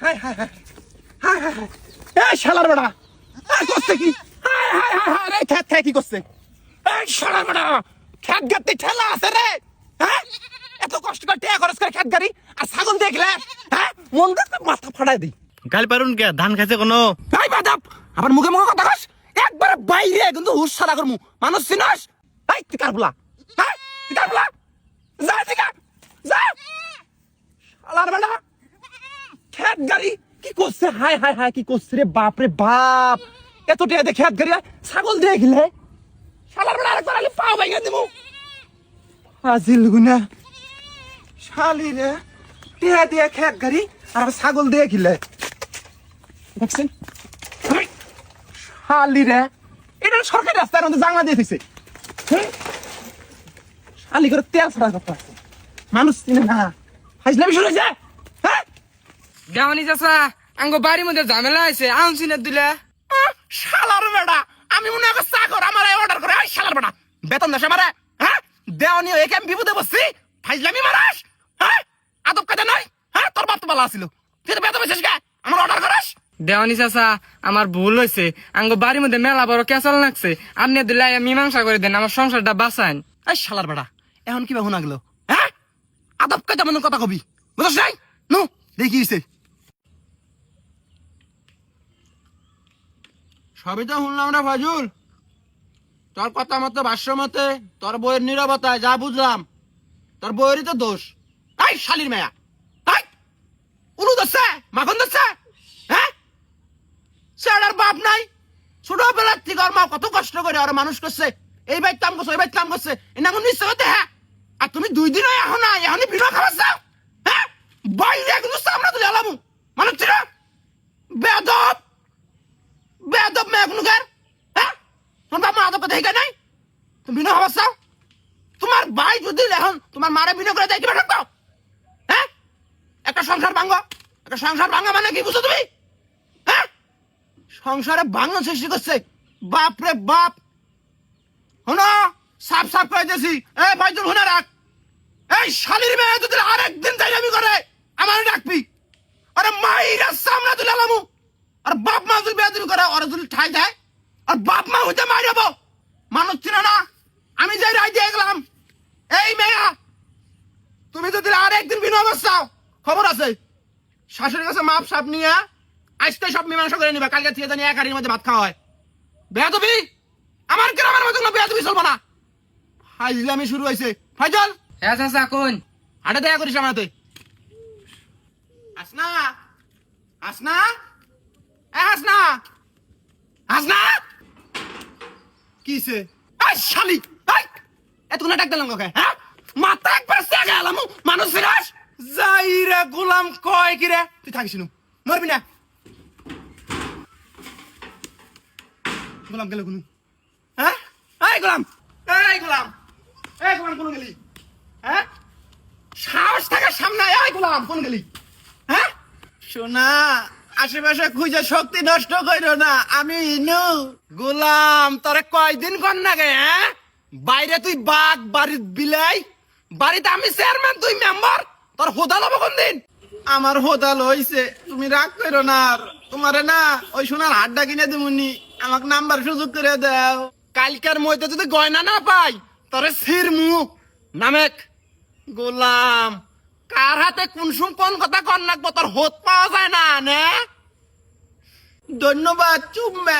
high high high high high high এই শালার বেটা করছে কি হাই হাই হাই হাই রে খ্যাত কি করছে এই শালার বেটা খ্যাত গাতে ঠেলা আছে রে হ্যাঁ এত কষ্ট করে টিয়া খরচ করে খ্যাত গাড়ি আর ছাগল দেখলে হ্যাঁ মন দেখতে মাথা ফাটাই দিই গাল পারুন কে ধান খাইছে কোনো এই বাদাপ আবার মুখে মুখে কথা কস একবারে বাইরে কিন্তু হুশ সারা করমু মানুষ চিনস এই তুই কার বলা হ্যাঁ তুই কার বলা যা দিকা যা শালার বেটা খ্যাত গাড়ি কি করছে হাই হাই হাই কি করছে রে বাপ রে বাপ এত টিয়া দিয়ে খ্যাত গাড়ি ছাগল দেখলে শালার বেটা আরেকবার আলি পাও ভাইগা দিমু আজিল গুনা শালি রে টিয়া দিয়ে খ্যাত গাড়ি আর ছাগল দেখিলে দেখছেন শালি রে এটা সরকারি রাস্তার মধ্যে জানলা দিয়ে দিছে শালি করে তেল ছড়া করতে আছে মানুষ চিনে না হাইজলামি শুরু হয়েছে হ্যাঁ দেওয়ানি চাচা আঙ্গ বাড়ির মধ্যে ঝামেলা আছে আনছি না দিলে শালার বেটা আমি মনে হয় চাকর আমার অর্ডার করে এই শালার বেটা বেতন দেশে মারে হ্যাঁ দেওয়ানি একে আমি বিপদে বসছি ফাইজলামি মারাস হ্যাঁ আদব কাজে নয় হ্যাঁ তোর বাপ তো ভালো আসিল তুই তো বেতন বেশিস কে আমার অর্ডার করিস দেওয়ানি চাচা আমার ভুল হয়েছে আঙ্গ বাড়ির মধ্যে মেলা বড় কেঁচাল লাগছে আপনি দিলে মীমাংসা করে দেন আমার সংসারটা বাঁচান এই শালার বেটা এখন কি বা শোনা গেল হ্যাঁ আদব কাজে মনে কথা কবি বুঝছ নাই নু দেখি হইছে সবই তো শুনলাম রে ফাজুল তোর কথা মতো ভাষ্য মতে তোর বইয়ের নীরবতায় যা বুঝলাম তোর বইয়েরই তো দোষ এই শালির মেয়া এই উলু দচ্ছে মাখন দচ্ছে হ্যাঁ সেটার বাপ নাই ছোটবেলার থেকে ওর মা কত কষ্ট করে ওর মানুষ করছে এই বাইর কাম করছে ওই বাইর কাম করছে এনা কোন নিশ্চয় হতে হ্যাঁ আর তুমি 2 দিন এখন না এখনই ভিড় খাবার যাও হ্যাঁ বাইরে কিন্তু সামনে তুলে আলামু মানুষ ছিল বেদব বেদব মেয়ে কোনো কার হ্যাঁ তোমার বাপ মা আদব কথা হিকা নাই তুমি ভিন্ন খাবার চাও তোমার ভাই যদি এখন তোমার মারে ভিন্ন করে দেয় কিবা থাকতো হ্যাঁ একটা সংসার ভাঙ্গা মানে কি বুঝো তুমি হ্যাঁ সংসারে ভাঙন সৃষ্টি করছে বাপ রে বাপ শোনো সাফ সাফ করে দিয়েছি এ ভাইজুল শুনে রাখ এই শালির মেয়ে যদি আরেকদিন চাইলামি করে আমার ডাকবি আরে মাইরা সামনে তুলে আলামু আর বাপ মা যদি বেয়াদবি করে ওরা যদি ঠাই দেয় আর বাপ মা হইতে মারি যাবো মানুষ ছিল না আমি যাই রাই দিয়ে গেলাম এই মেয়া তুমি যদি আরেকদিন বিনা অবস্থাও খবর আছে শাশুড়ির কাছে মাপ সাপ নিয়ে আজকে সব মীমাংসা করে নিবা কালকে থেকে জানি এক হাড়ির মধ্যে ভাত খাওয়া হয় বেয়াদবি আমার গ্রামের মধ্যে কোনো বেয়াদবি চলবো না ফাইজলামি শুরু হয়েছে ফাইজল হ্যাঁ চাচা কোন হাটে দেখা করিস আমার হাতে আসনা আসনা আসনা আসনা কিসে এই শালি এই এতক্ষণ ডাক দিলাম কাকে হ্যাঁ মাথা একবার সেগে গেলাম মানুষ ফিরাস যাইরা গোলাম কয় কি রে তুই থাকিস নু মরবি না গোলাম গেল কোন হ্যাঁ এই গোলাম কোন গেলি হ্যাঁ সাহস থাকার সামনে এই গোলাম কোন গেলি হ্যাঁ শোনা আশেপাশে খুঁজে শক্তি নষ্ট কইরো না আমি ইনু গোলাম তোরে কয়দিন কর না গে হ্যাঁ বাইরে তুই বাঘ বাড়ির বিলাই বাড়িতে আমি চেয়ারম্যান তুই মেম্বার তোর হোদাল হবো কোন দিন আমার হোদাল হইছে তুমি রাগ করো না আর তোমারে না ওই সোনার হাড্ডা কিনে দিমুনি আমাকে নাম্বার সুযোগ করে দাও কালকের মধ্যে যদি গয়না না পাই তোরে সিরমু নামেক গোলাম কার হাতে কোন কথা কর নাকবো তোর হোত পাওয়া যায় না নে ধন্যবাদ চুম্বে